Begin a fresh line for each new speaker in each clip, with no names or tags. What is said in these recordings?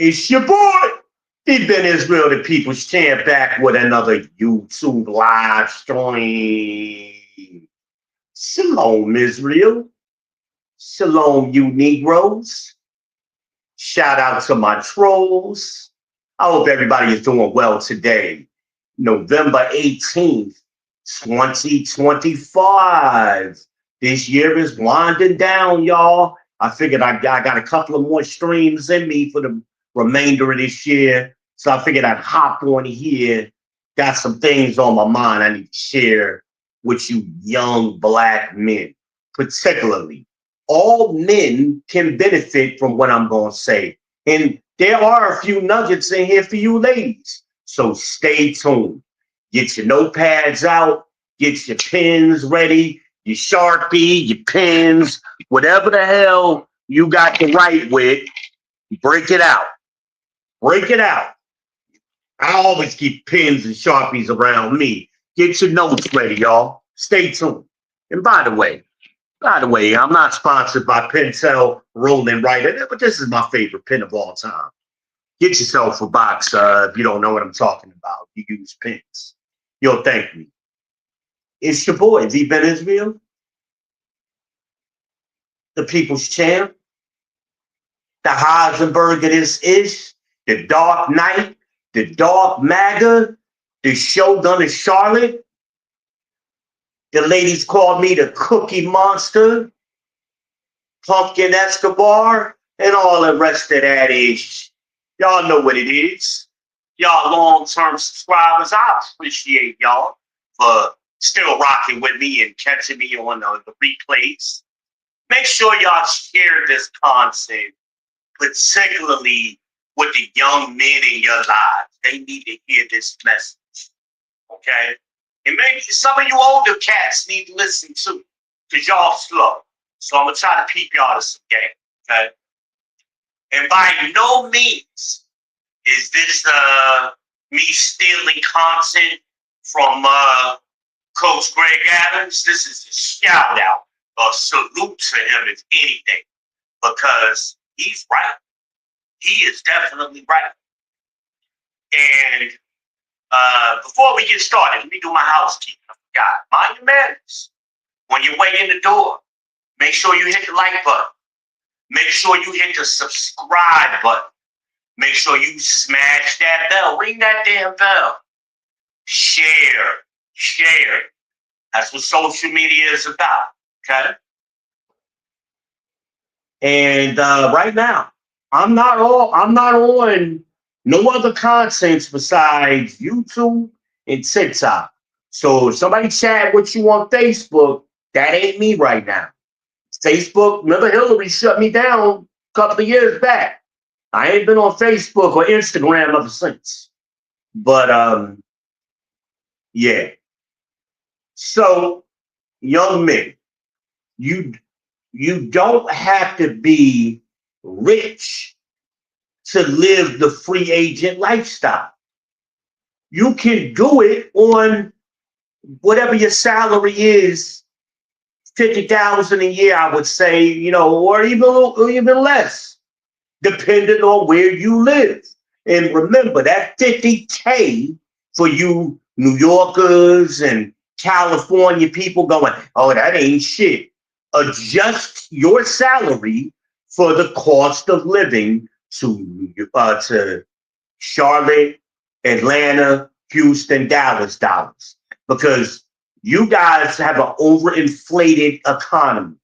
It's your boy, Deep in Israel, the People's Champ, back with another YouTube live stream. Shalom, Israel. Shalom, you Negroes. Shout out to my trolls. I hope everybody is doing well today. November 18th, 2025. This year is winding down, y'all. I figured I got a couple of more streams in me for the remainder of this year. So I figured I'd hop on here. Got some things on my mind I need to share with you young black men, particularly. All men can benefit from what I'm going to say. And there are a few nuggets in here for you ladies. So stay tuned. Get your notepads out. Get your pens ready. Your Sharpie, your pens, whatever the hell you got to write with. Break it out. Break it out. I always keep pens and Sharpies around me. Get your notes ready, y'all. Stay tuned. And by the way, I'm not sponsored by Pentel Rolling Writer, but this is my favorite pen of all time. Get yourself a box if you don't know what I'm talking about. You use pens. You'll thank me. It's your boy, V. Ben Israel, the People's Champ, the Heisenberg of this ish, the Dark Knight, the Dark MAGA, the Shogun of Charlotte. The ladies call me the Cookie Monster, Pumpkin Escobar, and all the rest of that ish. Y'all know what it is. Y'all long-term subscribers, I appreciate y'all for still rocking with me and catching me on the replays. Make sure y'all share this content, particularly with the young men in your lives. They need to hear this message, okay? And maybe some of you older cats need to listen too, because y'all slow. So I'm going to try to peep y'all to some game, okay? And by no means is this me stealing content from Coach Greg Adams. This is a shout out, a salute to him if anything, because he's right. He is definitely right. And before we get started, let me do my housekeeping. I forgot. Mind your manners. When you wait in the door, make sure you hit the like button. Make sure you hit the subscribe button. Make sure you smash that bell. Ring that damn bell. Share. That's what social media is about. Okay? And right now, I'm not on no other contents besides YouTube and TikTok. So if somebody chat with you on Facebook, that ain't me right now. Facebook, remember Hillary shut me down a couple of years back. I ain't been on Facebook or Instagram ever since. But yeah. So young men, you don't have to be rich to live the free agent lifestyle. You can do it on whatever your salary is, 50,000 a year, I would say, or even less, depending on where you live. And remember that 50K for you New Yorkers and California people going, oh, that ain't shit. Adjust your salary for the cost of living to Charlotte, Atlanta, Houston, Dallas dollars, because you guys have an overinflated economy,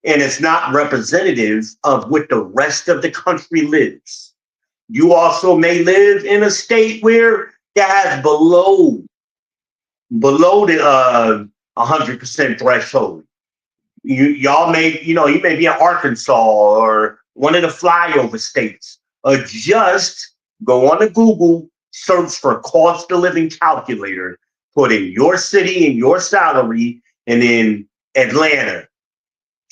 and it's not representative of what the rest of the country lives. You also may live in a state where that has below the 100% threshold. Y'all may, you may be in Arkansas or one of the flyover states. Adjust, go on to Google, search for cost of living calculator, put in your city and your salary, and then Atlanta,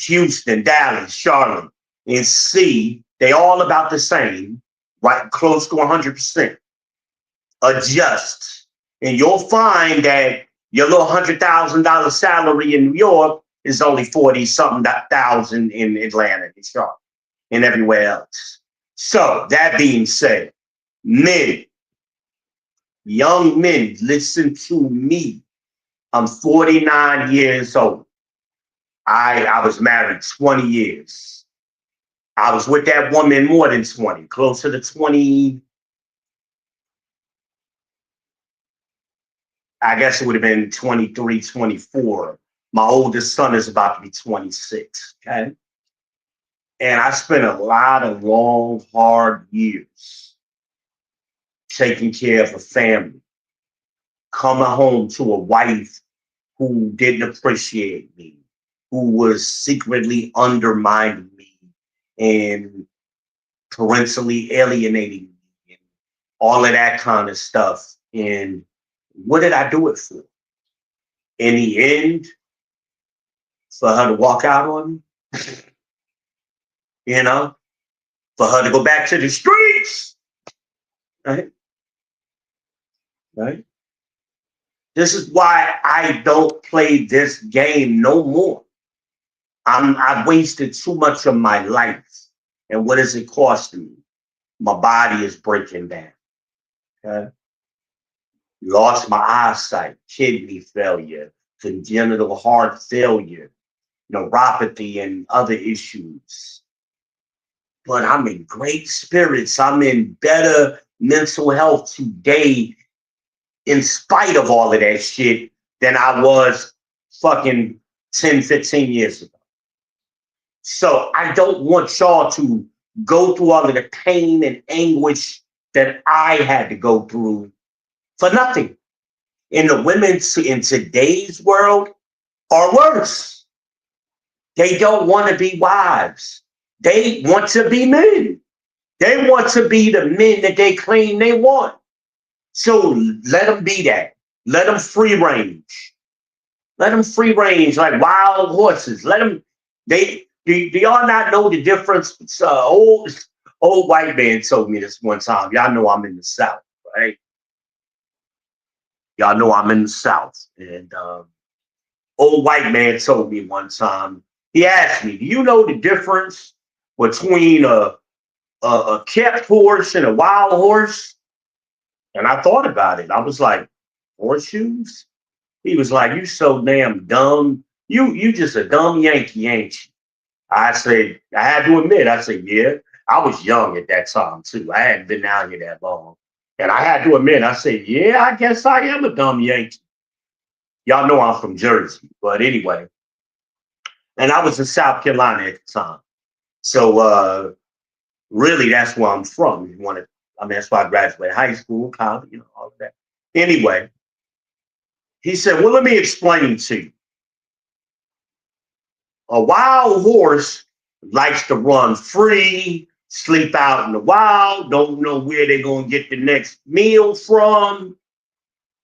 Houston, Dallas, Charlotte, and see they all about the same, right? Close to 100%. Adjust, and you'll find that your little $100,000 salary in New York is only 40-something thousand in Atlanta and Charlotte and everywhere else. So that being said, men, young men, listen to me. I'm 49 years old. I was married 20 years. I was with that woman more than 20, closer to 20. I guess it would have been 23, 24. My oldest son is about to be 26. Okay. And I spent a lot of long, hard years taking care of a family, coming home to a wife who didn't appreciate me, who was secretly undermining me and parentally alienating me and all of that kind of stuff. And what did I do it for? In the end, for her to walk out on me, you know, for her to go back to the streets, right? Right? This is why I don't play this game no more. I've wasted too much of my life. And what is it costing me? My body is breaking down. Okay? Lost my eyesight, kidney failure, congenital heart failure, neuropathy, and other issues. But I'm in great spirits. I'm in better mental health today, in spite of all of that shit, than I was fucking 10, 15 years ago. So I don't want y'all to go through all of the pain and anguish that I had to go through for nothing. And the women in today's world are worse. They don't want to be wives. They want to be men. They want to be the men that they claim they want. So let them be that. Let them free range. Let them free range like wild horses. Let them. Do y'all not know the difference? Old white man told me this one time. Y'all know I'm in the South, right? Y'all know I'm in the South, and old white man told me one time. He asked me, "Do you know the difference between a kept horse and a wild horse?" And I thought about it. I was like, "Horseshoes?" He was like, "You so damn dumb. You just a dumb Yankee, ain't you?" I said, I had to admit, I said, yeah, I was young at that time too. I hadn't been out here that long. And I had to admit, I said, yeah, I guess I am a dumb Yankee. Y'all know I'm from Jersey, but anyway. And I was in South Carolina at the time. So really that's where I'm from. That's why I graduated high school, college, all of that. Anyway, he said, well, let me explain to you. A wild horse likes to run free, sleep out in the wild, don't know where they're going to get the next meal from,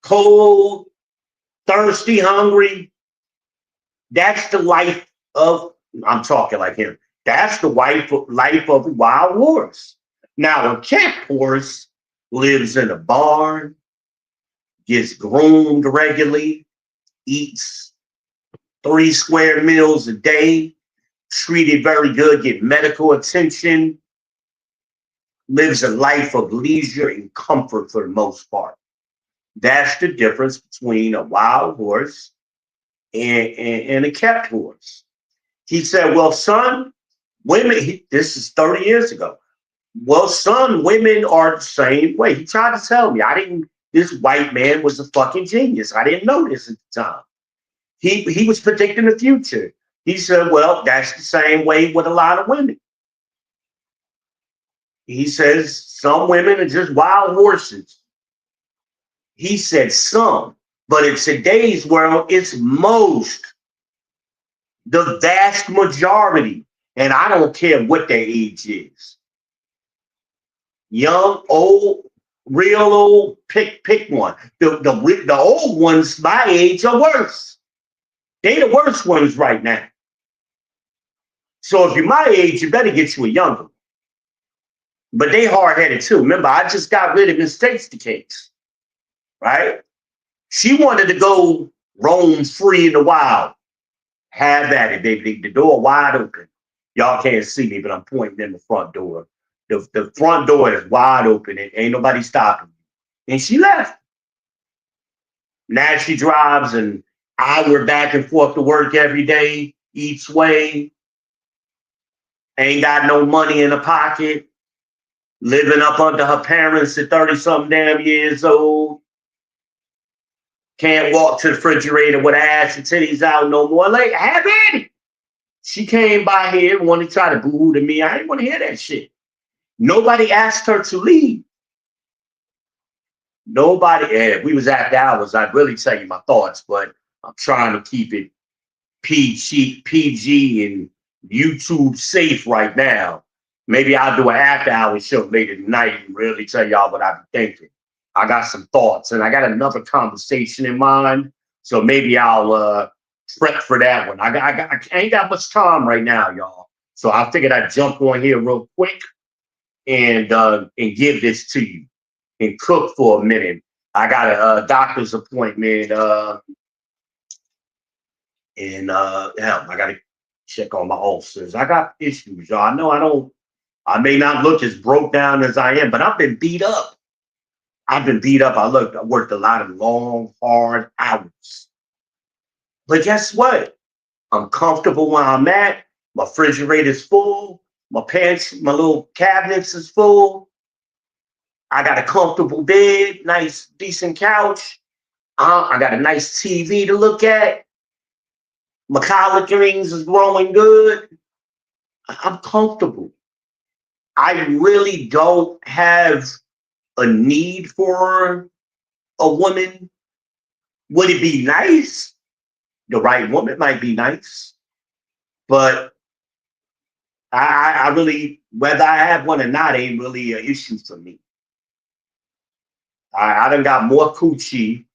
cold, thirsty, hungry. That's the life of, I'm talking like him, that's the life of a wild horse. Now, a kept horse lives in a barn, gets groomed regularly, eats 3 square meals a day, treated very good, get medical attention, lives a life of leisure and comfort for the most part. That's the difference between a wild horse and a kept horse. He said, well, son, this is 30 years ago. Well, son, women are the same way. He tried to tell me. This white man was a fucking genius. I didn't know this at the time. He was predicting the future. He said, well, that's the same way with a lot of women. He says some women are just wild horses. He said some, but in today's world, it's most, the vast majority. And I don't care what their age is. Young, old, real old, pick one. The old ones my age are worse. They the worst ones right now. So if you're my age, you better get you a younger one. But they hard-headed too. Remember, I just got rid of Miss States the case, right? She wanted to go roam free in the wild. Have at it, baby. The door wide open. Y'all can't see me, but I'm pointing in the front door. The front door is wide open and ain't nobody stopping me. And she left. Now she drives an hour back and forth to work every day, each way. Ain't got no money in the pocket. Living up under her parents at 30 something damn years old. Can't walk to the refrigerator with her ass and titties out no more. Like, have it. She came by here and wanted to try to boo to me. I didn't want to hear that shit. Nobody asked her to leave. Nobody. If we was after hours, I'd really tell you my thoughts, but I'm trying to keep it PG and YouTube safe right now. Maybe I'll do an after hours show later tonight and really tell y'all what I be thinking. I got some thoughts and I got another conversation in mind. So maybe I'll prep for that one. I ain't got much time right now, y'all. So I figured I'd jump on here real quick and give this to you and cook for a minute. I got a doctor's appointment and hell, I gotta check on my ulcers. I got issues, y'all. I know I may not look as broke down as I am, but I've been beat up. I've been beat up. I worked a lot of long, hard hours. But guess what? I'm comfortable where I'm at. My refrigerator's full. My pants, my little cabinets is full. I got a comfortable bed, nice, decent couch. I got a nice TV to look at. My collard greens is growing good. I'm comfortable. I really don't have a need for a woman. Would it be nice? The right woman might be nice, but I really, whether I have one or not, ain't really an issue for me. I done got more coochie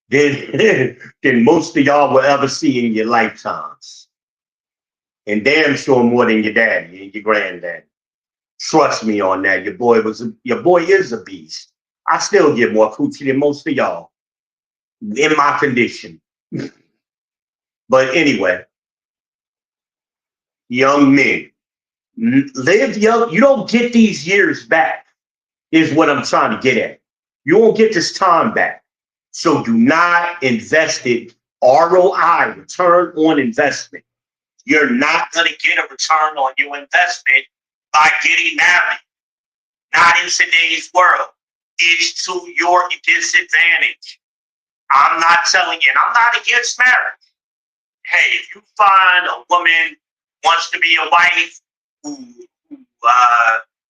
than than most of y'all will ever see in your lifetimes, and damn sure more than your daddy and your granddaddy. Trust me on that. Your boy is a beast. I still get more coochie than most of y'all in my condition. But anyway, young men, live young. You don't get these years back, is what I'm trying to get at. You won't get this time back. So do not invest it. ROI, return on investment. You're not going to get a return on your investment by getting married. Not in today's world. It's to your disadvantage. I'm not telling you, and I'm not against marriage. Hey, if you find a woman wants to be a wife who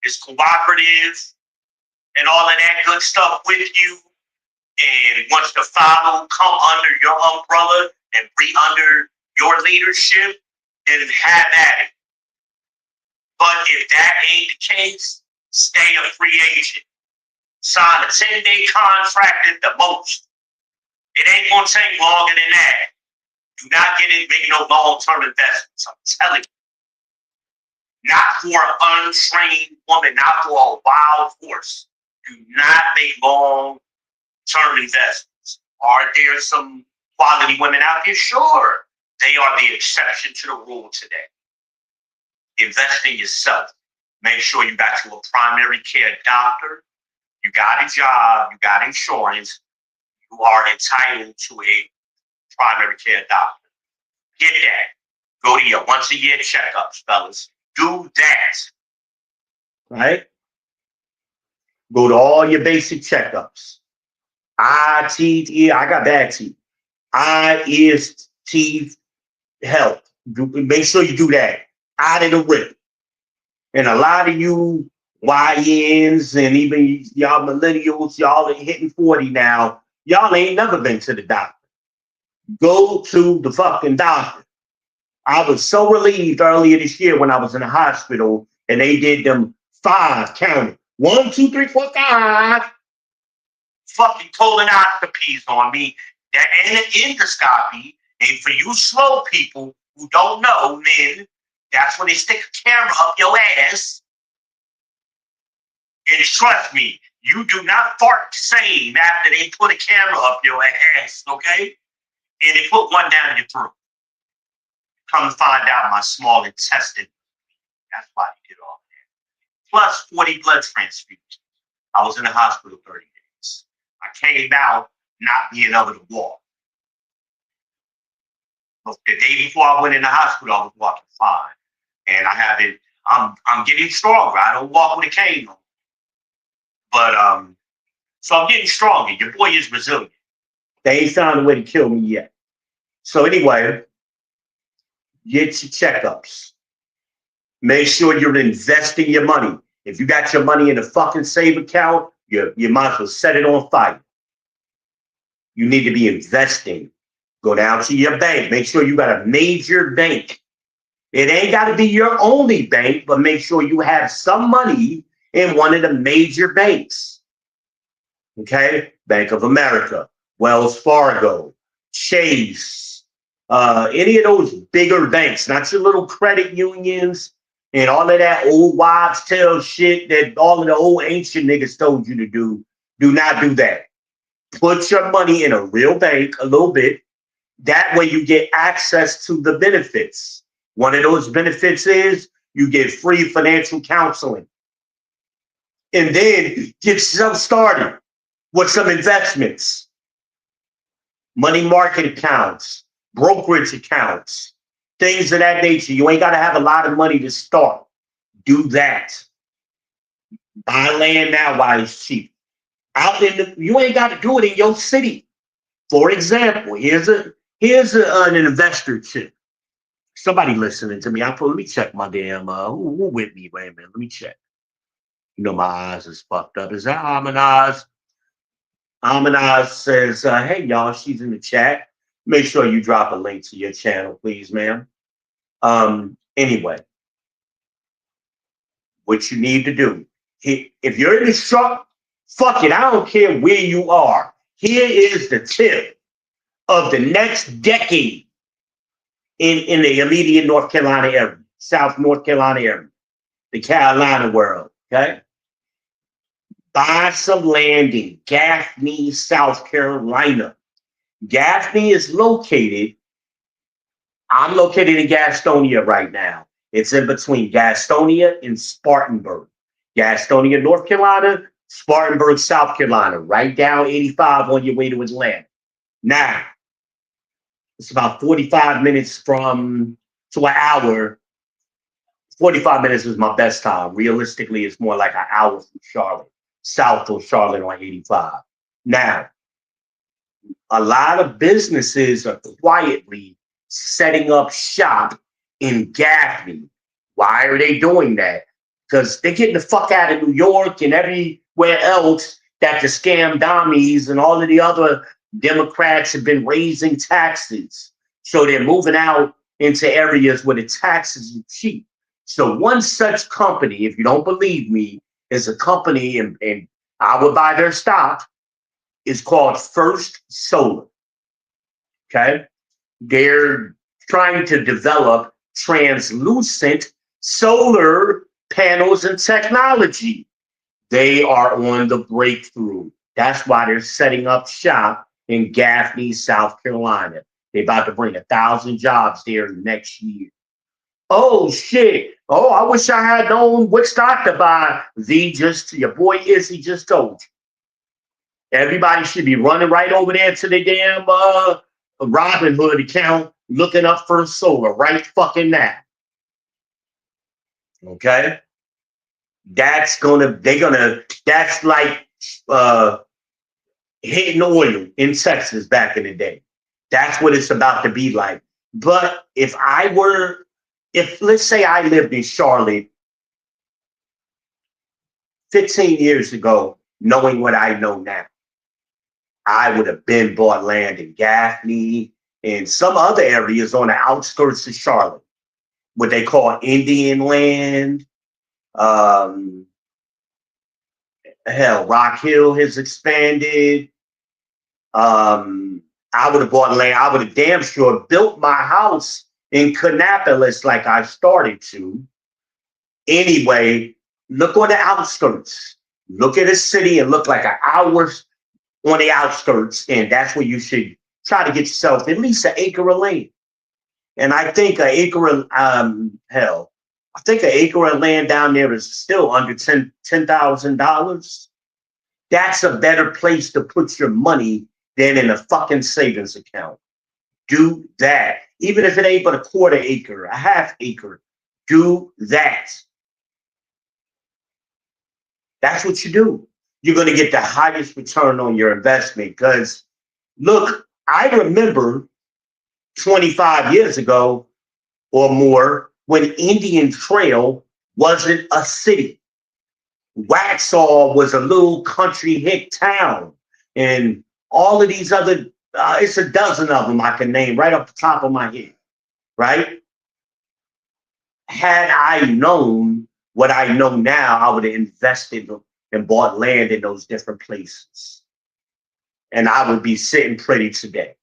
is cooperative and all of that good stuff with you and wants to come under your umbrella and be under your leadership, then have at it. But if that ain't the case, stay a free agent. Sign a 10-day contract at the most. It ain't going to take longer than that. Do not get in making no long-term investments. I'm telling you. Not for an untrained woman, not for a wild horse. Do not make long-term investments. Are there some quality women out there? Sure. They are the exception to the rule today. Invest in yourself. Make sure you got to a primary care doctor. You got a job. You got insurance. You are entitled to a primary care doctor. Get that. Go to your once-a-year checkups, fellas. Do that. Right? Go to all your basic checkups. Eye, teeth, ear. I got bad teeth. Eye, ears, teeth, health. Make sure you do that. Out of the rip. And a lot of you YNs and even y'all millennials, y'all are hitting 40 now. Y'all ain't never been to the doctor. Go to the fucking doctor. I was so relieved earlier this year when I was in the hospital and they did them 5 counting. 1, 2, 3, 4, 5. Fucking colonoscopies on me. That ain't an endoscopy. And for you slow people who don't know, men, that's when they stick a camera up your ass. And trust me, you do not fart the same after they put a camera up your ass, okay? And they put one down your throat. Come find out my small intestine. That's why they did all plus 40 blood transfusions. I was in the hospital 30 days. I came out not being able to walk. The day before I went in the hospital, I was walking fine. And I haven't, I'm getting stronger. I don't walk with a cane on. But so I'm getting stronger. Your boy is resilient. They ain't found a way to kill me yet. So anyway, get your checkups. Make sure you're investing your money. If you got your money in a fucking save account, you might as well set it on fire. You need to be investing. Go down to your bank. Make sure you got a major bank. It ain't got to be your only bank, but make sure you have some money in one of the major banks. Okay? Bank of America, Wells Fargo, Chase, any of those bigger banks, not your little credit unions and all of that old wives' tale shit that all of the old ancient niggas told you to do. Do not do that. Put your money in a real bank a little bit. That way you get access to the benefits. One of those benefits is you get free financial counseling. And then get yourself started with some investments. Money market accounts, brokerage accounts, things of that nature. You ain't got to have a lot of money to start. Do that. Buy land now while it's cheap. You ain't got to do it in your city. For example, here's an investor tip. Somebody listening to me. Let me check my damn who with me. Wait a minute. Let me check. You know my eyes is fucked up. Is that Amanaz? Amanaz says, hey y'all, she's in the chat. Make sure you drop a link to your channel, please, ma'am. Anyway, what you need to do. If you're in the shop, fuck it. I don't care where you are. Here is the tip of the next decade in the immediate North Carolina area, South North Carolina area, the Carolina world, okay? Buy some land in Gaffney, South Carolina. Gaffney is located, I'm located in Gastonia right now. It's in between Gastonia and Spartanburg. Gastonia, North Carolina, Spartanburg, South Carolina, right down 85 on your way to Atlanta. Now, it's about 45 minutes to an hour. 45 minutes is my best time. Realistically, it's more like an hour from Charlotte, south of Charlotte on 85. Now, a lot of businesses are quietly setting up shop in Gaffney. Why are they doing that? Because they're getting the fuck out of New York and everywhere else that the scam dummies and all of the other Democrats have been raising taxes. So they're moving out into areas where the taxes are cheap. So one such company, if you don't believe me, is a company, and I would buy their stock, is called First Solar. Okay? They're trying to develop translucent solar panels and technology. They are on the breakthrough. That's why they're setting up shop in Gaffney, South Carolina. They're about to bring 1,000 jobs there next year. Oh, shit. Oh, I wish I had known what stock to buy. Your boy Izzy just told you. Everybody should be running right over there to the damn Robinhood account, looking up First Solar right fucking now. Okay? That's like hitting oil in Texas back in the day. That's what it's about to be like. But if let's say I lived in Charlotte 15 years ago, knowing what I know now, I would have been bought land in Gaffney and some other areas on the outskirts of Charlotte, what they call Indian land. Rock Hill has expanded. I would have bought land. I would have damn sure built my house in Kannapolis like I started to. Anyway, look on the outskirts. Look at a city and look like an hour on the outskirts, and that's where you should try to get yourself at least an acre of land. And I think an acre of I think an acre of land down there is still under $10,000. That's a better place to put your money than in a fucking savings account. Do that. Even if it ain't but a quarter acre, a half acre, do that. That's what you do. You're going to get the highest return on your investment. Because, look, I remember 25 years ago or more when Indian Trail wasn't a city. Waxhaw was a little country hick town. And all of these other, it's a dozen of them I can name right off the top of my head, right? Had I known what I know now, I would have invested and bought land in those different places. And I would be sitting pretty today.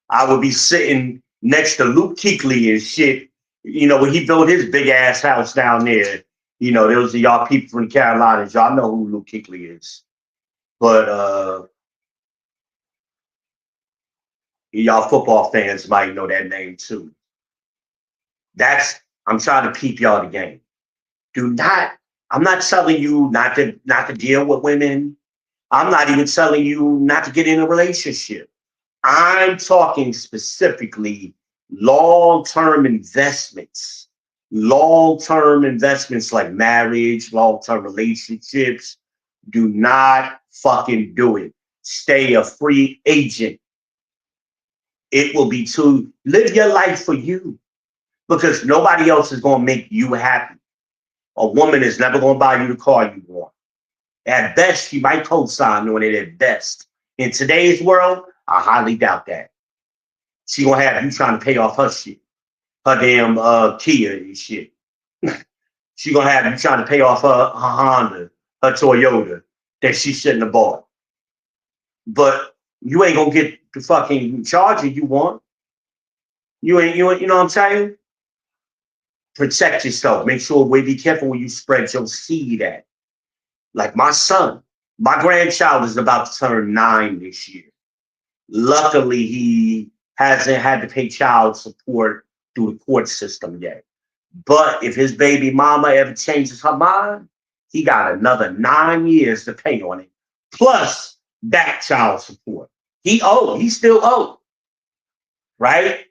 I would be sitting next to Luke Kuechly and shit, when he built his big ass house down there. Those are y'all people from the Carolinas. Y'all know who Luke Kuechly is. But y'all football fans might know that name too. I'm trying to peep y'all the game. I'm not telling you not to deal with women. I'm not even telling you not to get in a relationship. I'm talking specifically long-term investments. Long-term investments like marriage, long-term relationships. Do not fucking do it. Stay a free agent. It will be to live your life for you, because nobody else is going to make you happy. A woman is never going to buy you the car you want. At best, she might co-sign on it at best. In today's world, I highly doubt that. She going to have you trying to pay off her shit. Her damn Kia and shit. She going to have you trying to pay off her Honda, her Toyota that she shouldn't have bought. But you ain't going to get the fucking Charger you want. You know what I'm saying? Protect yourself. Make sure, be careful when you spread your seed at. Like my son, my grandchild is about to turn 9 this year. Luckily, he hasn't had to pay child support through the court system yet. But if his baby mama ever changes her mind, he got another 9 years to pay on it, plus back child support. He still owed, right?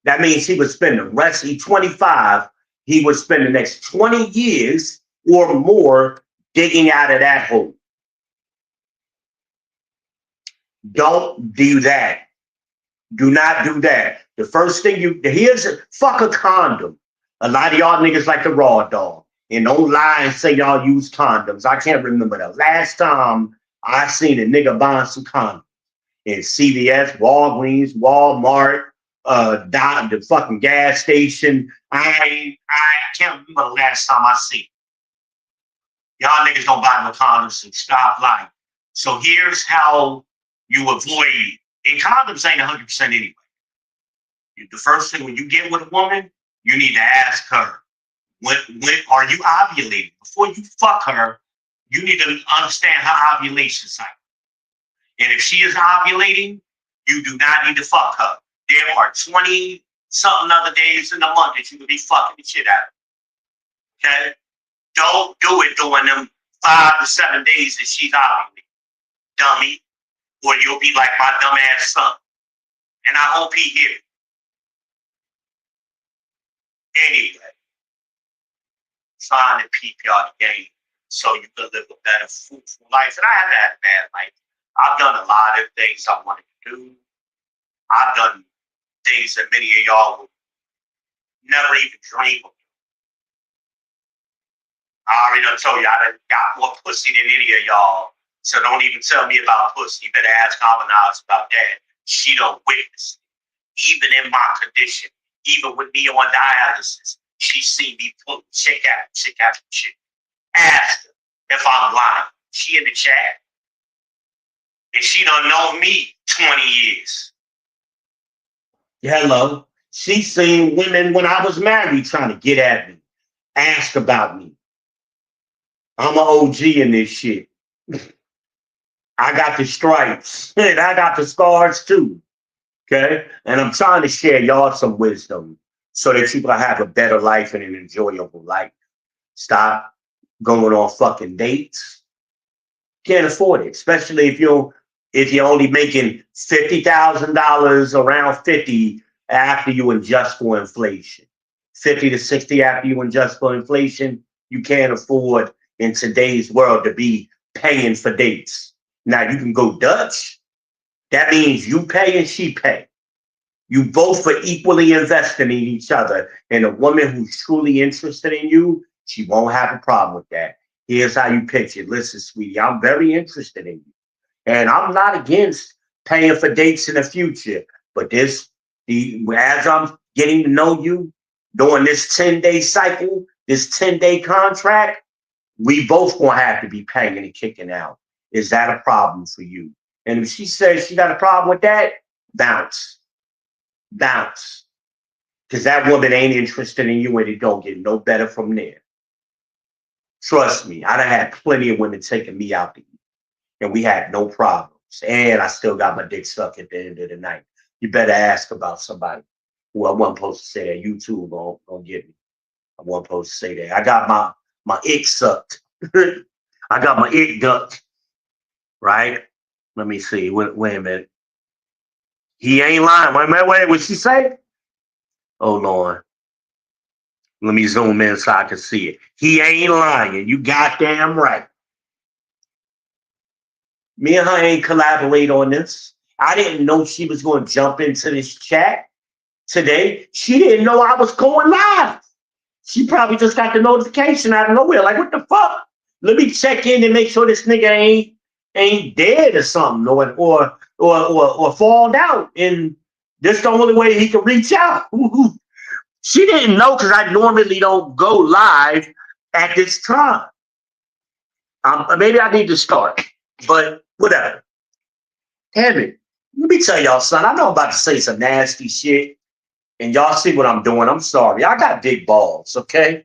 That means he would spend the rest, he's 25, he would spend the next 20 years or more digging out of that hole. Don't do that. Do not do that. The first thing fuck a condom. A lot of y'all niggas like the raw dog. And don't lie and say y'all use condoms. I can't remember the last time I seen a nigga buying some condoms. In CVS, Walgreens, Walmart, the fucking gas station. I can't remember the last time I seen it. Y'all niggas don't buy no condoms and stop lying. So here's how you avoid, and condoms ain't 100% anyway. The first thing, when you get with a woman, you need to ask her, when are you ovulating? Before you fuck her, you need to understand her ovulation cycle. And if she is ovulating, you do not need to fuck her. There are 20-something other days in the month that you could be fucking the shit out of. Okay? Don't do it during them 5 to 7 days that she's ovulating, dummy. Or you'll be like my dumb ass son. And I hope he hears it. Anyway, trying to peep y'all the game so you can live a better, fruitful life. And I haven't had a bad life. I've done a lot of things I wanted to do. I've done things that many of y'all would never even dream of. I already done told you I done got more pussy than any of y'all. So don't even tell me about pussy. You better ask Harmonize about that. She don't witness. Even in my condition, even with me on dialysis, she see me pull check out shit. Ask her if I'm lying. She in the chat. And she done known me 20 years. Hello. She seen women when I was married trying to get at me. Ask about me. I'm an OG in this shit. I got the stripes and I got the scars too. Okay. And I'm trying to share y'all some wisdom so that you can have a better life and an enjoyable life. Stop going on fucking dates. Can't afford it, especially if you're only making $50,000, around 50 after you adjust for inflation. 50 to 60 after you adjust for inflation, you can't afford in today's world to be paying for dates. Now you can go Dutch. That means you pay and she pay. You both are equally investing in each other. And a woman who's truly interested in you, she won't have a problem with that. Here's how you pitch it. Listen, sweetie, I'm very interested in you. And I'm not against paying for dates in the future. But as I'm getting to know you during this 10-day cycle, this 10-day contract, we both gonna have to be paying and kicking out. Is that a problem for you? And if she says she got a problem with that, bounce. Bounce. Because that woman ain't interested in you and it don't get no better from there. Trust me, I done had plenty of women taking me out to eat, and we had no problems. And I still got my dick sucked at the end of the night. You better ask about somebody. Well, I wasn't supposed to say that. YouTube gonna get me. I wasn't supposed to say that. I got my ick sucked. I got my ick ducked. Right? Let me see. Wait a minute. He ain't lying. Wait, what she say? Hold on. Let me zoom in so I can see it. He ain't lying. You goddamn right. Me and her ain't collaborate on this. I didn't know she was going to jump into this chat today. She didn't know I was going live. She probably just got the notification out of nowhere. Like, what the fuck? Let me check in and make sure this nigga ain't dead or something, or fall down. And this the only way he can reach out. She didn't know because I normally don't go live at this time. Maybe I need to start, but whatever. Damn it. Let me tell y'all, son, I know I'm about to say some nasty shit, and y'all see what I'm doing. I'm sorry. I got big balls, okay?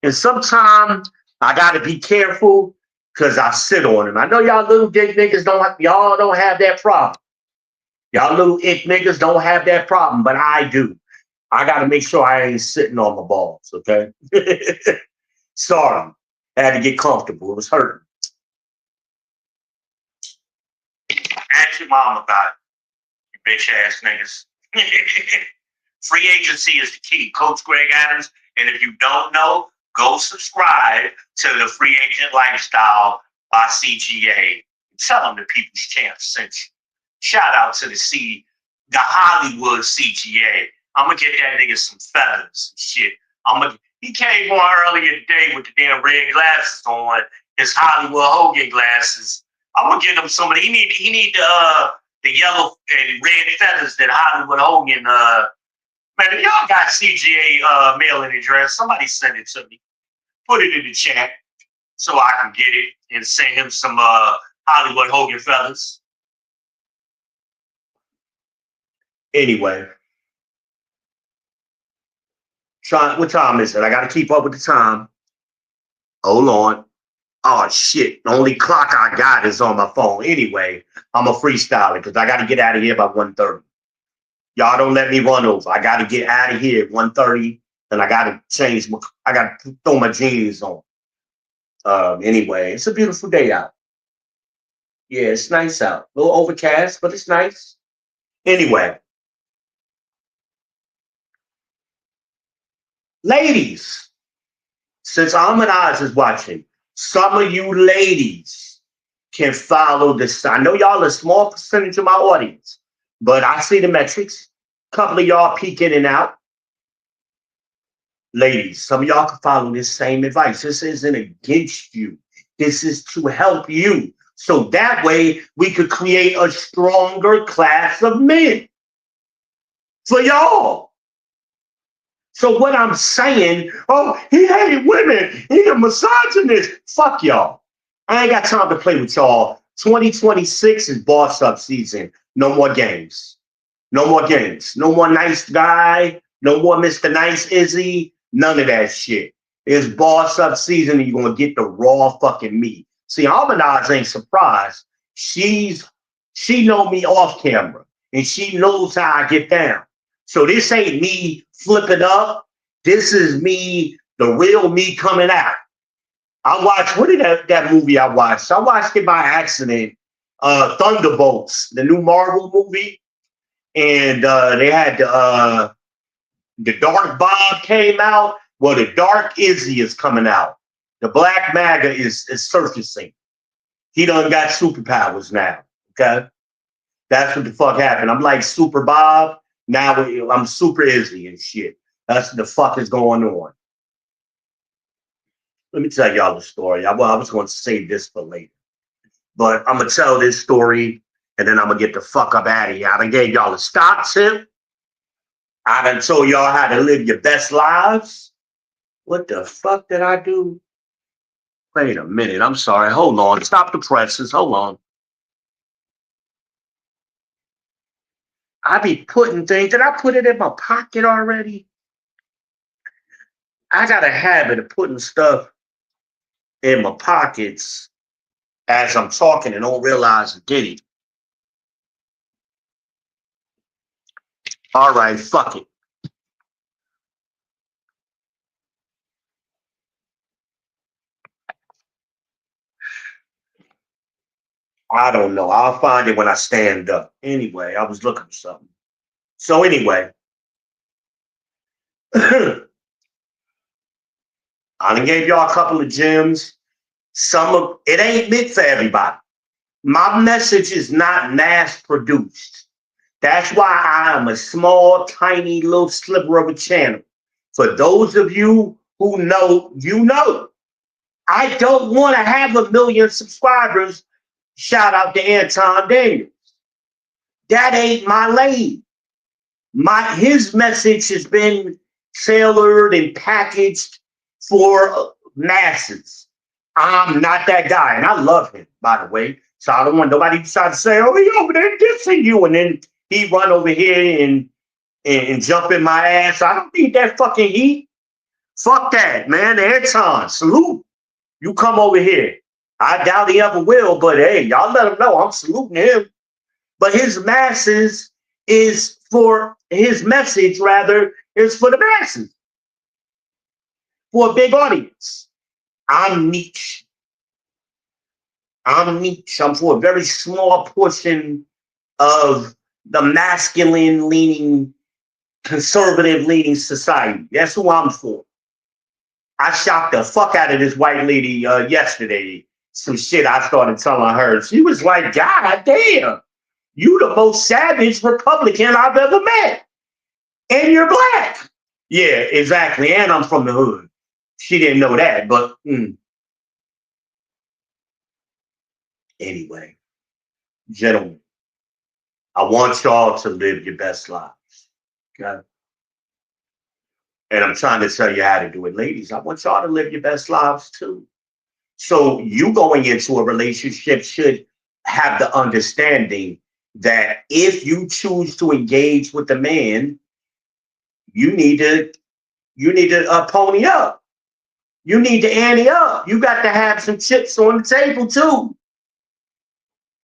And sometimes I got to be careful because I sit on them. I know y'all little dick niggas y'all don't have that problem. Y'all little ick niggas don't have that problem, but I do. I got to make sure I ain't sitting on my balls, okay? Sorry. I had to get comfortable. It was hurting. Ask your mom about it, you bitch ass niggas. Free agency is the key. Coach Greg Adams. And if you don't know, go subscribe to the Free Agent Lifestyle by CGA. Tell them the People's Champ sent you. Shout out to the Hollywood CGA. I'm gonna get that nigga some feathers and shit. He came on earlier today with the damn red glasses on, his Hollywood Hogan glasses. I'm gonna get him some of the, he need the yellow and red feathers that Hollywood Hogan man, if y'all got CGA mailing address, somebody send it to me. Put it in the chat so I can get it and send him some Hollywood Hogan feathers. Anyway. What time is it? I got to keep up with the time. Hold on. Oh, shit. The only clock I got is on my phone. Anyway, I'm a freestyler because I got to get out of here by 1:30. Y'all don't let me run over. I got to get out of here at 1:30, and I got to I got to throw my jeans on. Anyway, it's a beautiful day out. Yeah, it's nice out. A little overcast, but it's nice. Anyway. Ladies, since Ahmed Oz is watching, some of you ladies can follow this. I know y'all a small percentage of my audience, but I see the metrics. A couple of y'all peek in and out. Ladies, some of y'all can follow this same advice. This isn't against you. This is to help you. So that way we could create a stronger class of men for y'all. So what I'm saying, oh, he hated women. He a misogynist. Fuck y'all. I ain't got time to play with y'all. 2026 is boss up season. No more games. No more games. No more nice guy. No more Mr. Nice Izzy. None of that shit. It's boss up season and you're going to get the raw fucking meat. See, Almanaz ain't surprised. She know me off camera and she knows how I get down. So this ain't me flipping up. This is me, the real me coming out. I watched, what did that movie I watched? I watched it by accident. Thunderbolts, the new Marvel movie. And they had the Dark Bob came out. Well, the Dark Izzy is coming out. The Black MAGA is surfacing. He done got superpowers now. Okay. That's what the fuck happened. I'm like Super Bob. Now I'm Super Izzy and shit. That's what the fuck is going on. Let me tell y'all the story. I was going to save this for later. But I'm going to tell this story and then I'm going to get the fuck up out of here. I done gave y'all a stock tip. I done told y'all how to live your best lives. What the fuck did I do? Wait a minute. I'm sorry. Hold on. Stop the presses. Hold on. I be putting things. Did I put it in my pocket already? I got a habit of putting stuff in my pockets as I'm talking and don't realize I did it. All right, fuck it. I don't know. I'll find it when I stand up. Anyway, I was looking for something. So anyway, I done gave y'all a couple of gems. Some of it ain't meant for everybody. My message is not mass produced. That's why I am a small, tiny little sliver of a channel. For those of you who know, you know. I don't want to have 1 million subscribers. Shout out to Anton Daniels. That ain't my lane. His message has been tailored and packaged for masses. I'm not that guy, and I love him, by the way. So I don't want nobody to try to say, "Oh, he over there dissing you," and then he run over here and jump in my ass. I don't need that fucking heat. Fuck that, man. Anton, salute. You come over here. I doubt he ever will, but hey, y'all let him know I'm saluting him. But his masses is for his message, rather, is for the masses, for a big audience. I'm niche. I'm niche. I'm for a very small portion of the masculine leaning, conservative leaning society. That's who I'm for. I shocked the fuck out of this white lady yesterday. Some shit I started telling her. She was like, "God damn, you the most savage Republican I've ever met. And you're black." Yeah, exactly. And I'm from the hood. She didn't know that, but anyway, gentlemen, I want y'all to live your best lives. Okay? And I'm trying to tell you how to do it. Ladies, I want y'all to live your best lives too. So you going into a relationship should have the understanding that if you choose to engage with a man, you need to pony up. You need to ante up. You got to have some chips on the table too.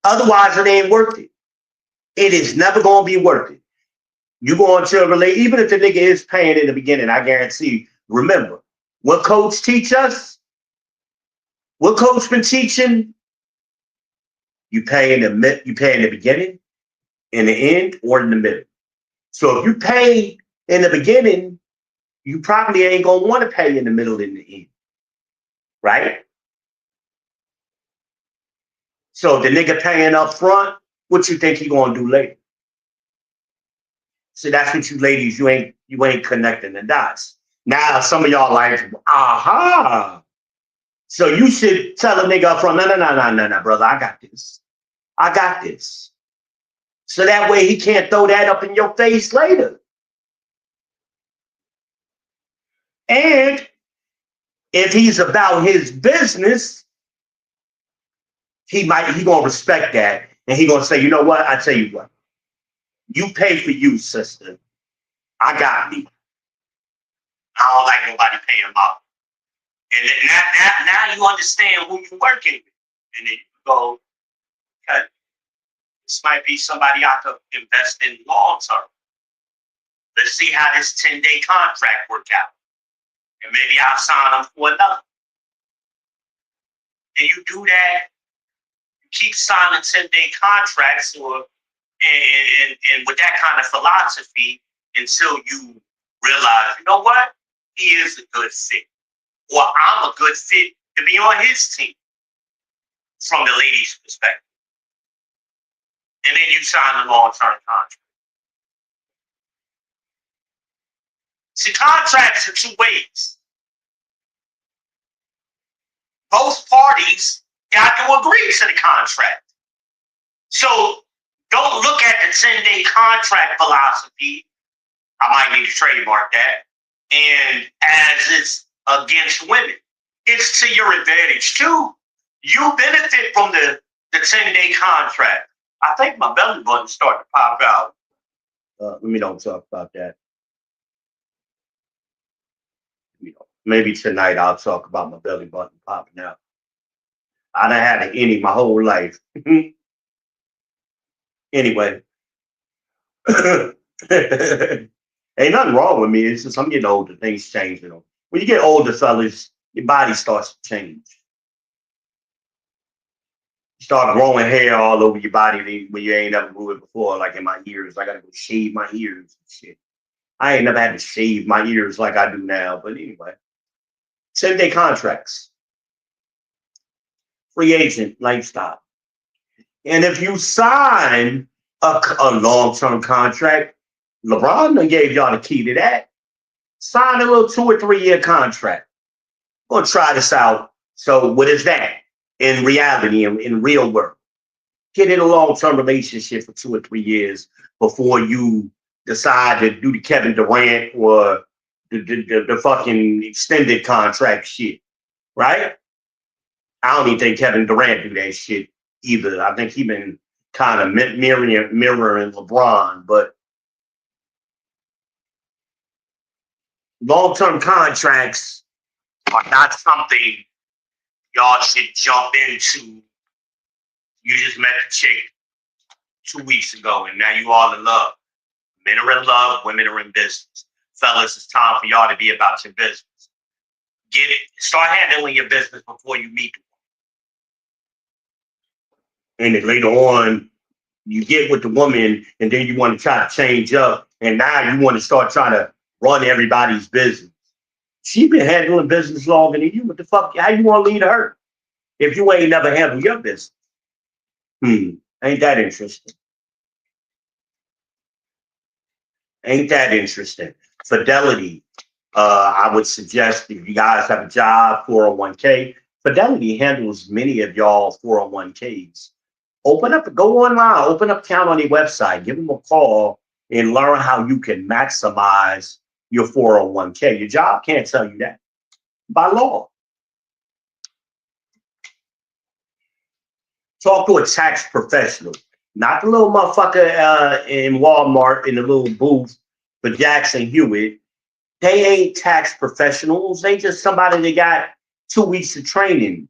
Otherwise, it ain't worth it. It is never going to be worth it. You go into a relationship, even if the nigga is paying in the beginning, I guarantee you. Remember, what coach teach us? What coach been teaching? You pay in the beginning, in the end, or in the middle. So if you pay in the beginning, you probably ain't gonna want to pay in the middle and the end, right? So the nigga paying up front, what you think he gonna do later? So that's what you ladies, you ain't connecting the dots. Now some of y'all like, aha. So you should tell a nigga up front, no, brother, I got this. I got this. So that way he can't throw that up in your face later. And if he's about his business, he gonna respect that. And he gonna say, you know what? I tell you what, you pay for you, sister. I got me. I don't like nobody paying up. And then now you understand who you're working with. And then you go, okay, this might be somebody I could invest in long term. Let's see how this 10-day contract work out. And maybe I'll sign them for another. And you do that, you keep signing 10-day contracts and with that kind of philosophy until you realize, you know what? He is a good fit. Or I'm a good fit to be on his team from the ladies' perspective. And then you sign a long-term contract. See, contracts are two ways. Both parties got to agree to the contract. So don't look at the 10-day contract philosophy. I might need to trademark that. And as it's against women, it's to your advantage too. You benefit from the 10-day contract. I think my belly button's starting to pop out. Let me don't talk about that. Maybe tonight I'll talk about my belly button popping out. I done had an innie my whole life. Anyway. Ain't nothing wrong with me. It's just I'm getting older. Things change, you know. When you get older, fellas, your body starts to change. You start growing hair all over your body when you ain't never grew it before, like in my ears. I gotta go shave my ears and shit. I ain't never had to shave my ears like I do now. But anyway, 10-day contracts, free agent lifestyle. And if you sign a long-term contract, LeBron done gave y'all the key to that. Sign a little 2 or 3 year contract. I'm gonna try this out. So what is that in reality, in real world? Get in a long-term relationship for 2 or 3 years before you decide to do the Kevin Durant or the fucking extended contract shit, right? I don't even think Kevin Durant do that shit either. I think he been kind of mirroring LeBron, but long-term contracts are not something y'all should jump into. You just met the chick 2 weeks ago, and now you all in love. Men are in love, women are in business. Fellas, it's time for y'all to be about your business. Get it. Start handling your business before you meet them. And then later on, you get with the woman, and then you want to try to change up, and now you want to start trying to run everybody's business. She been handling business longer than you. What the fuck? How you want to lead her if you ain't never handled your business? Ain't that interesting? Ain't that interesting? Fidelity. I would suggest if you guys have a job, 401k, Fidelity handles many of y'all 401ks. Go online, open up account on their website, give them a call, and learn how you can maximize your 401k. Your job can't tell you that by law. Talk to a tax professional, not the little motherfucker in Walmart in the little booth for Jackson Hewitt. They ain't tax professionals. They just somebody that got 2 weeks of training.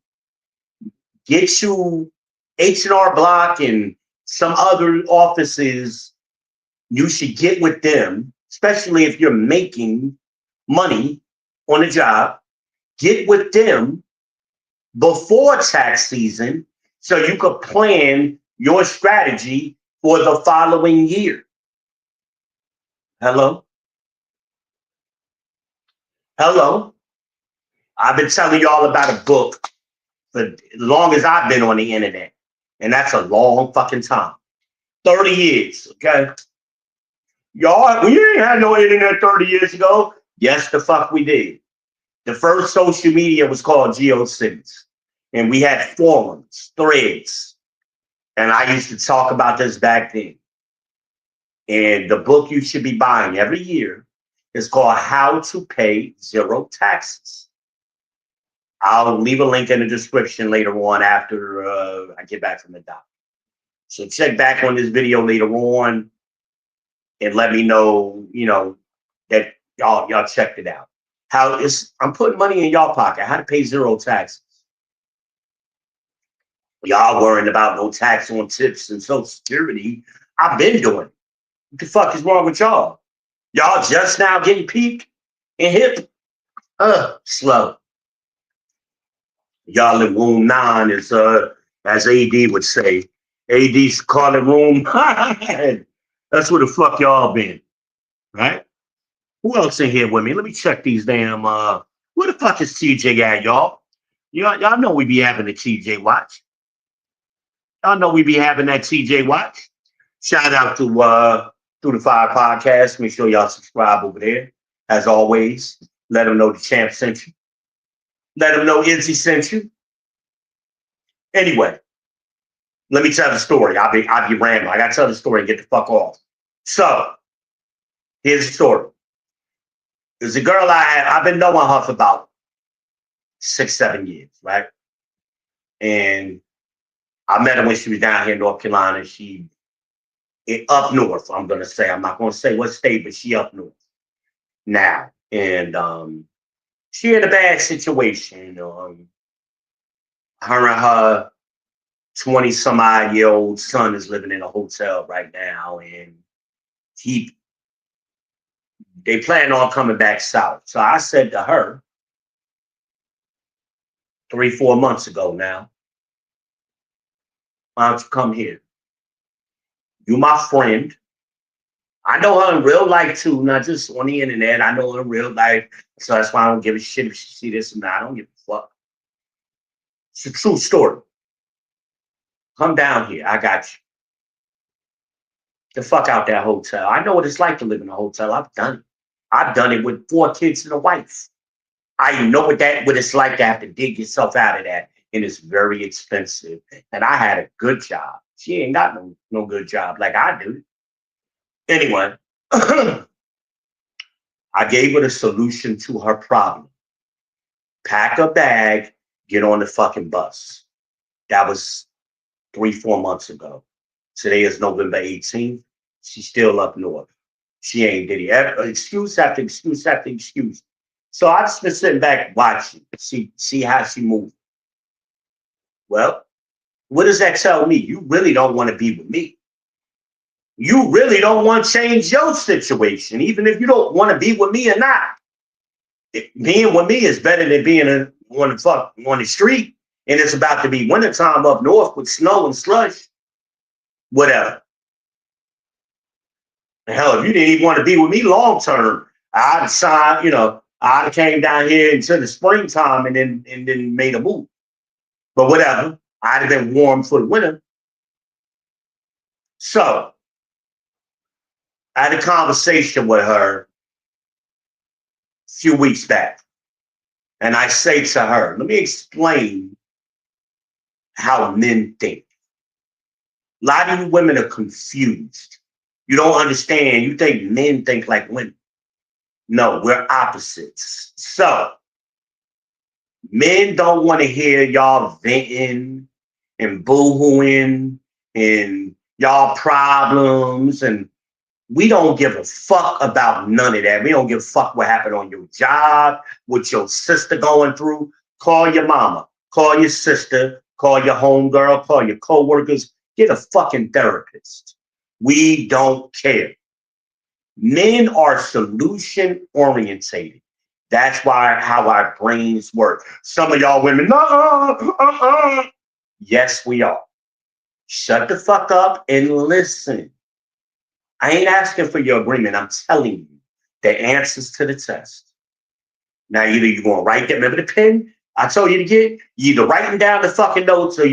Get you H&R Block and some other offices. You should get with them, especially if you're making money on a job. Get with them before tax season so you could plan your strategy for the following year. Hello? Hello? I've been telling y'all about a book for as long as I've been on the internet. And that's a long fucking time. 30 years, okay? Y'all, we ain't had no internet 30 years ago. Yes, the fuck we did. The first social media was called GeoCities. And we had forums, threads. And I used to talk about this back then. And the book you should be buying every year is called How to Pay Zero Taxes. I'll leave a link in the description later on after I get back from the doctor. So check back on this video later on and let me know, that y'all checked it out. I'm putting money in y'all pocket. How to pay zero taxes. Y'all worrying about no tax on tips and Social Security. I've been doing it. What the fuck is wrong with y'all? Y'all just now getting peaked and hip. Slow. Y'all in room 9 is as AD would say. AD's calling room 9. That's where the fuck y'all been, right? Who else in here with me? Let me check these damn where the fuck is TJ at, y'all? Y'all know we be having the TJ watch. Y'all know we be having that TJ watch. Shout out to Through the Fire podcast. Make sure y'all subscribe over there. As always, let them know the champ sent you. Let them know Izzy sent you. Anyway, let me tell the story. I'll be rambling. I gotta tell the story and get the fuck off. So here's the story. There's a girl I've been knowing her for about 6-7 years, right? And I met her when she was down here in North Carolina. She up north, I'm gonna say. I'm not gonna say what state, but she up north now. And she in a bad situation. Her and her 20 some odd year old son is living in a hotel right now, and they plan on coming back south. So I said to her 3-4 months ago now, why don't you come here? You my friend. I know her in real life too, not just on the internet. I know her in real life. So that's why I don't give a shit if she see this or not. I don't give a fuck. It's a true story. Come down here. I got you. The fuck out that hotel. I know what it's like to live in a hotel. I've done it. I've done it with 4 kids and a wife. I know what it's like to have to dig yourself out of that. And it's very expensive. And I had a good job. She ain't got no good job like I do. Anyway, I gave her the solution to her problem. Pack a bag, get on the fucking bus. That was 3-4 months ago. Today is November 18th. She's still up north. She ain't did it. Excuse after excuse after excuse. So I've just been sitting back watching, see how she moves. Well, what does that tell me? You really don't want to be with me. You really don't want to change your situation, even if you don't want to be with me or not. Being with me is better than being on the street, and it's about to be wintertime up north with snow and slush. Whatever. Hell, if you didn't even want to be with me long term, I'd sign, I came down here into the springtime and then made a move. But whatever. I'd have been warm for the winter. So I had a conversation with her a few weeks back. And I say to her, let me explain how men think. A lot of you women are confused. You don't understand. You think men think like women. No, we're opposites. So men don't want to hear y'all venting and boo-hooing and y'all problems. And we don't give a fuck about none of that. We don't give a fuck what happened on your job, what your sister going through. Call your mama, call your sister, call your homegirl, call your coworkers. Get a fucking therapist. We don't care. Men are solution orientated. That's how our brains work. Some of y'all women, Yes, we are. Shut the fuck up and listen. I ain't asking for your agreement. I'm telling you the answers to the test. Now, either you're going to write them, remember the pen I told you to get? You either writing down the fucking notes or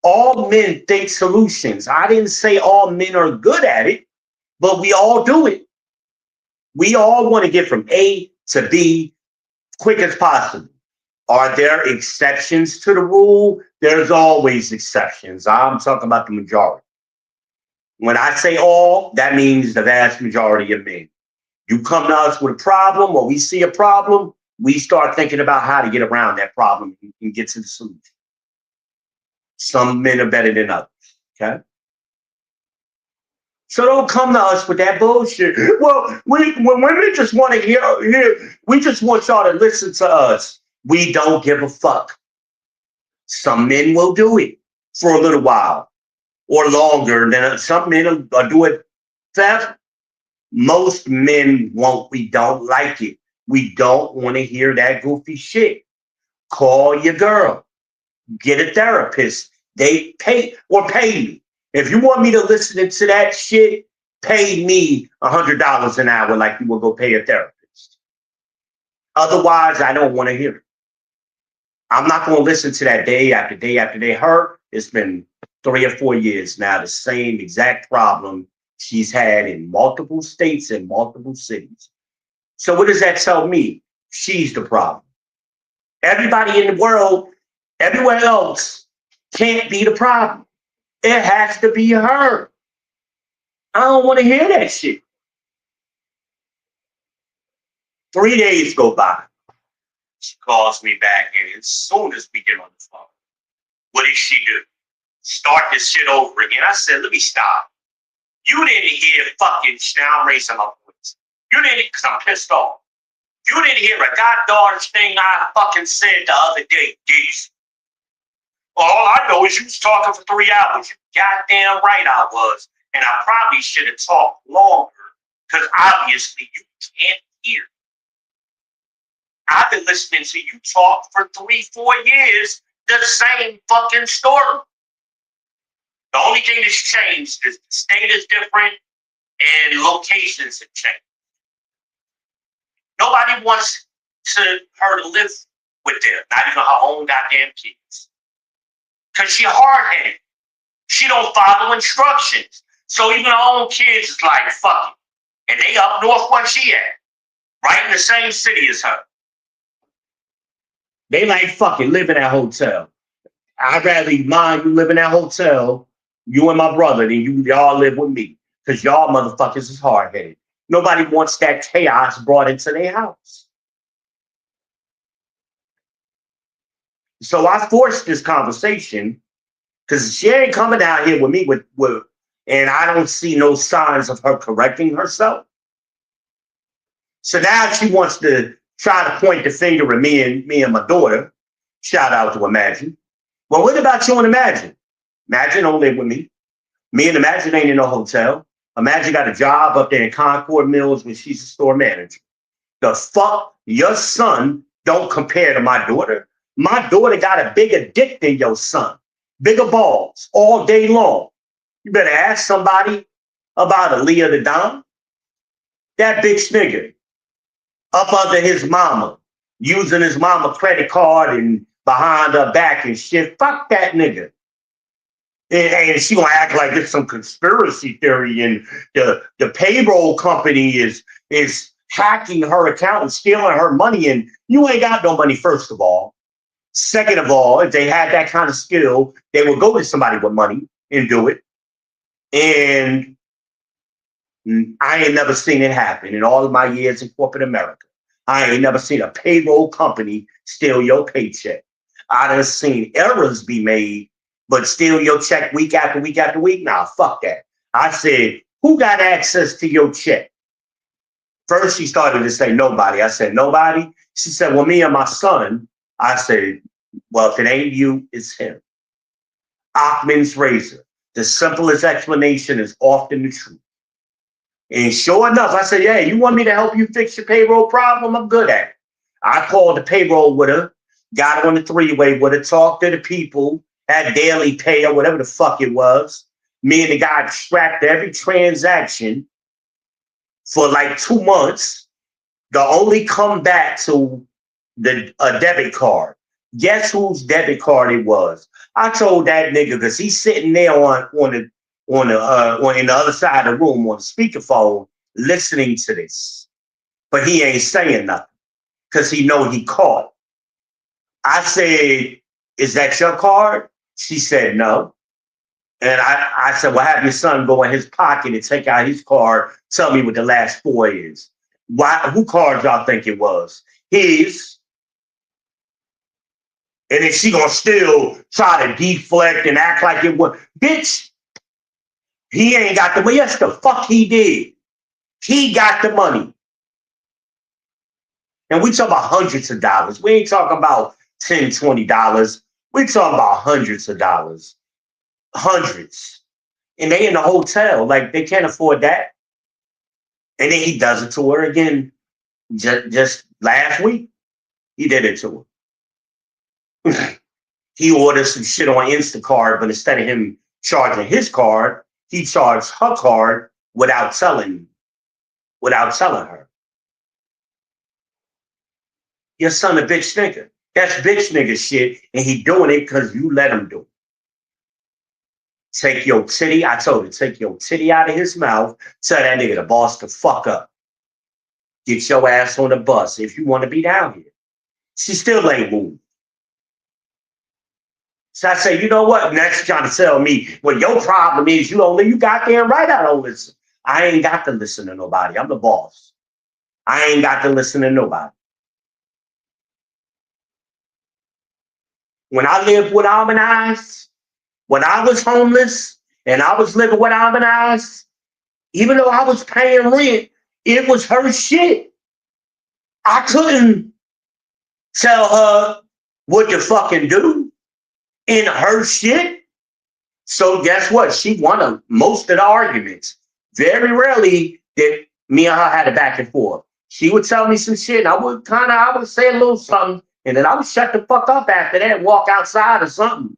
all men think solutions. I didn't say all men are good at it, but we all do it. We all want to get from A to B quick as possible. Are there exceptions to the rule? There's always exceptions. I'm talking about the majority. When I say all, that means the vast majority of men. You come to us with a problem or we see a problem, we start thinking about how to get around that problem and get to the solution. Some men are better than others, okay? So don't come to us with that bullshit. Well, when women just want to hear, we just want y'all to listen to us. We don't give a fuck. Some men will do it for a little while or longer. Then some men will do it fast. Most men won't. We don't like it. We don't want to hear that goofy shit. Call your girl. Get a therapist. They pay me. If you want me to listen to that shit, pay me $100 an hour like you will go pay a therapist. Otherwise, I don't want to hear it. I'm not going to listen to that day after day after day. It's been 3 or 4 years now, the same exact problem she's had in multiple states and multiple cities. So what does that tell me? She's the problem. Everybody in the world, everywhere else, can't be the problem. It has to be her. I don't want to hear that shit. 3 days go by. She calls me back, and as soon as we get on the phone, what did she do? Start this shit over again. I said, let me stop. You didn't hear fucking, now I'm raising my voice. You didn't, because I'm pissed off. You didn't hear a goddamn thing I fucking said the other day, geez. All I know is you was talking for 3 hours. You goddamn right I was. And I probably should have talked longer, because obviously you can't hear. I've been listening to you talk for 3-4 years, the same fucking story. The only thing that's changed is the state is different and locations have changed. Nobody wants her to live with them, not even her own goddamn kids. Because she hard-headed. She don't follow instructions. So even her own kids is like, fuck it. And they up north where she at. Right in the same city as her. They like, fuck it, live in that hotel. I'd rather mind you live in that hotel, you and my brother, than y'all live with me. Because y'all motherfuckers is hard-headed. Nobody wants that chaos brought into their house. So I forced this conversation because she ain't coming down here with me with and I don't see no signs of her correcting herself. So now she wants to try to point the finger at me and my daughter. Shout out to Imagine. Well, what about you and Imagine? Imagine don't live with me. Me and Imagine ain't in no hotel. Imagine got a job up there in Concord Mills when she's a store manager. The fuck? Your son don't compare to my daughter. My daughter got a bigger dick than your son. Bigger balls all day long. You better ask somebody about Aaliyah the Don. That bitch nigga up under his mama, using his mama credit card and behind her back and shit. Fuck that nigga. And she gonna act like it's some conspiracy theory and the payroll company is hacking her account and stealing her money, and you ain't got no money, first of all. Second of all, if they had that kind of skill, they would go to somebody with money and do it. And I ain't never seen it happen in all of my years in corporate America. I ain't never seen a payroll company steal your paycheck. I done seen errors be made, but steal your check week after week after week? Nah, fuck that. I said, who got access to your check? First, she started to say nobody. I said, nobody? She said, well, me and my son. I said, well, if it ain't you, it's him. Occam's razor. The simplest explanation is often the truth. And sure enough, I said, yeah, you want me to help you fix your payroll problem? I'm good at it. I called the payroll with her, got on the three-way with her, talked to the people, had daily pay or whatever the fuck it was. Me and the guy tracked every transaction for like 2 months. The only come back to a debit card. Guess whose debit card it was? I told that nigga because he's sitting there in the other side of the room on the speakerphone listening to this, but he ain't saying nothing because he know he caught. I said, "Is that your card?" She said, "No." And I said, "Well, have your son go in his pocket and take out his card. Tell me what the last 4 is. Why? Who card y'all think it was? His." And then she gonna still try to deflect and act like it was. Bitch, he ain't got the money. Yes, the fuck he did. He got the money. And we talking about hundreds of dollars. We ain't talking about $10, $20. We talking about hundreds of dollars. Hundreds. And they in the hotel. Like, they can't afford that. And then he does it to her again just last week. He did it to her. He ordered some shit on Instacart, but instead of him charging his card, he charged her card without telling her. Your son a bitch nigga. That's bitch nigga shit, and he doing it because you let him do it. Take your titty, I told you, take your titty out of his mouth, tell that nigga the boss to fuck up. Get your ass on the bus if you want to be down here. She still ain't moved. So I say, you know what? Next trying to tell me, well, your problem is you don't you goddamn right I don't listen. I ain't got to listen to nobody. I'm the boss. I ain't got to listen to nobody. When I lived with almond eyes, when I was homeless and I was living with almond eyes, even though I was paying rent, it was her shit. I couldn't tell her what to fucking do in her shit. So guess what? She won most of the arguments. Very rarely did me and her had a back and forth. She would tell me some shit, and I would say a little something, and then I would shut the fuck up after that, walk outside or something.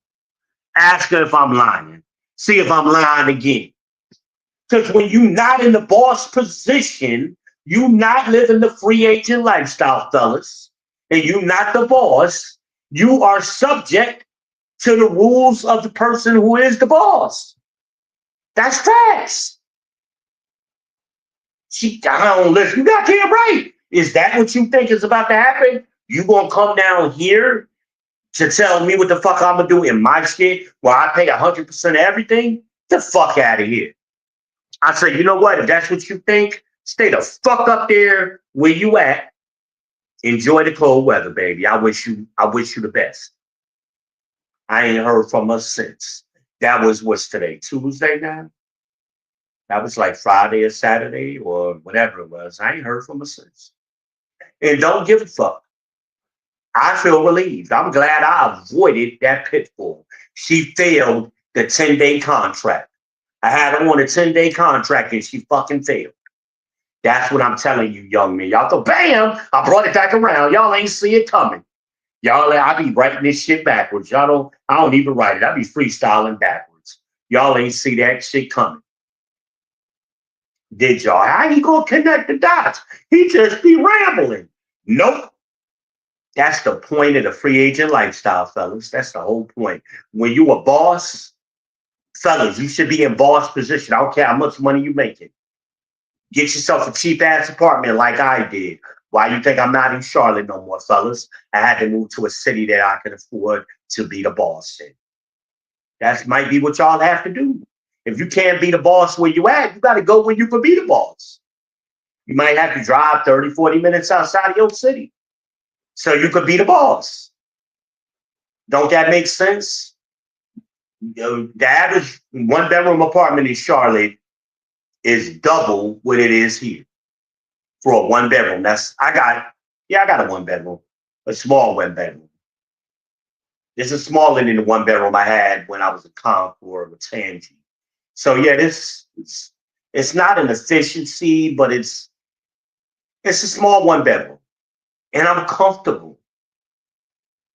Ask her if I'm lying. See if I'm lying again. Because when you're not in the boss position, you not living the free agent lifestyle, fellas, and you not the boss, you are subject to the rules of the person who is the boss. That's facts. I don't listen. You got damn right. Is that what you think is about to happen? You gonna come down here to tell me what the fuck I'm gonna do in my shit where I pay 100% of everything? The fuck out of here. I say, you know what? If that's what you think, stay the fuck up there where you at. Enjoy the cold weather, baby. I wish you the best. I ain't heard from her since. That was what's today? Tuesday now? That was like Friday or Saturday or whatever it was. I ain't heard from her since. And don't give a fuck. I feel relieved. I'm glad I avoided that pitfall. She failed the 10-day contract. I had her on a 10-day contract and she fucking failed. That's what I'm telling you, young men. Y'all go, bam, I brought it back around. Y'all ain't see it coming. I be writing this shit backwards. I don't even write it. I be freestyling backwards. Y'all ain't see that shit coming. Did y'all? How he gonna connect the dots? He just be rambling. Nope. That's the point of the free agent lifestyle, fellas. That's the whole point. When you a boss, fellas, you should be in boss position. I don't care how much money you making. Get yourself a cheap ass apartment like I did. Why you think I'm not in Charlotte no more, fellas? I had to move to a city that I can afford to be the boss in. That might be what y'all have to do. If you can't be the boss where you at, you got to go where you can be the boss. You might have to drive 30, 40 minutes outside of your city so you could be the boss. Don't that make sense? The average one bedroom apartment in Charlotte is double what it is here for a one bedroom. I got a one bedroom, a small one bedroom. This is smaller than the one bedroom I had when I was a comp or a Tangy. So yeah, it's not an efficiency, but it's a small one bedroom, and I'm comfortable.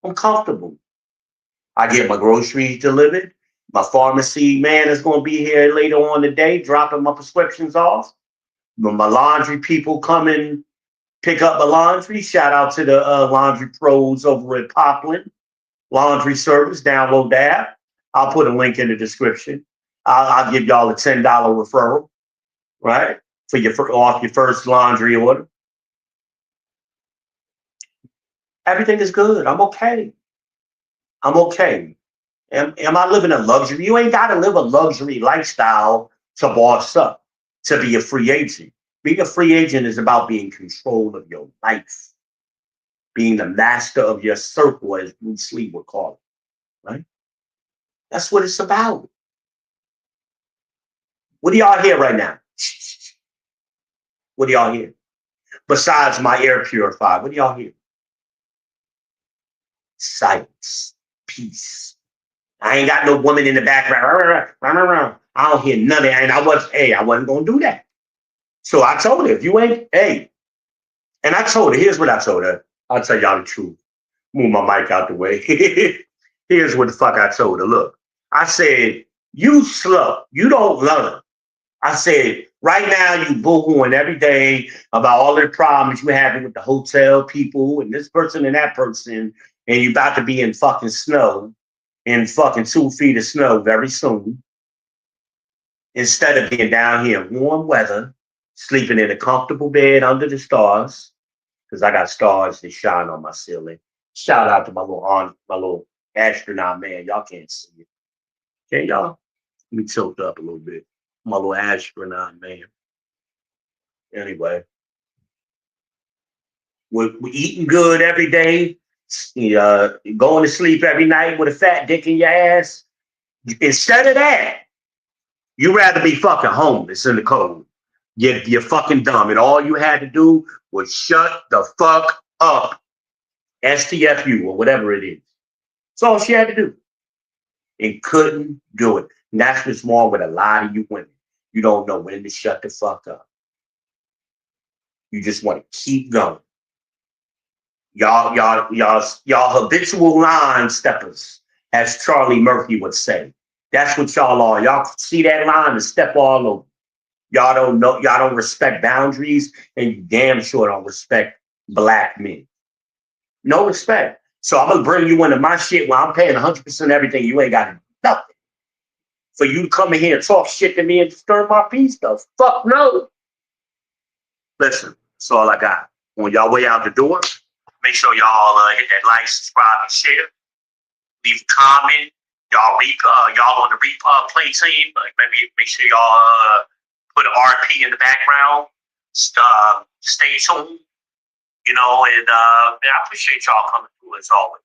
I'm comfortable. I get my groceries delivered. My pharmacy man is going to be here later on today, dropping my prescriptions off. My laundry people come and pick up my laundry. Shout out to the laundry pros over at Poplin Laundry Service. Download the app. I'll put a link in the description. I'll give y'all a $10 referral, right? Off your first laundry order. Everything is good. I'm okay. I'm okay. Am I living a luxury? You ain't got to live a luxury lifestyle to boss up, to be a free agent. Being a free agent is about being in control of your life, being the master of your circle, as Bruce Lee would call it, right? That's what it's about. What do y'all hear right now? What do y'all hear? Besides my air purifier, what do y'all hear? Silence, peace. I ain't got no woman in the background. I don't hear none of that. And I wasn't gonna do that. So I told her, if you ain't, hey, and I told her, here's what I told her. I'll tell y'all the truth. Move my mic out the way. Here's what the fuck I told her. Look, I said, you slow. You don't learn. I said, right now you boo-hooing every day about all the problems you having with the hotel people and this person and that person, and you about to be in fucking snow, in fucking 2 feet of snow very soon, instead of being down here in warm weather, sleeping in a comfortable bed under the stars, because I got stars that shine on my ceiling. Shout out to my little astronaut man. Y'all can't see it. Can y'all? Let me tilt up a little bit. My little astronaut man. Anyway, we're eating good every day. Going to sleep every night with a fat dick in your ass. Instead of that, you rather be fucking homeless in the cold. You're fucking dumb. And all you had to do was shut the fuck up. STFU or whatever it is. That's all she had to do. And couldn't do it. And that's what's wrong with a lot of you women. You don't know when to shut the fuck up. You just want to keep going. Y'all habitual line steppers, as Charlie Murphy would say. That's what y'all are. Y'all see that line and step all over. Y'all don't know, y'all don't respect boundaries, and you damn sure don't respect black men. No respect. So I'm gonna bring you into my shit where I'm paying 100% everything. You ain't got nothing. For you to come in here and talk shit to me and disturb my peace, the fuck no. Listen, that's all I got. On y'all way out the door, make sure y'all hit that like, subscribe, and share. Leave a comment. Y'all on the replay team. Maybe make sure y'all put an RP in the background. Stay tuned. And I appreciate y'all coming through as always.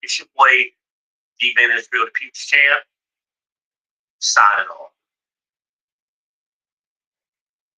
It's your boy, D-Man Israel, the People's Champ, signing off.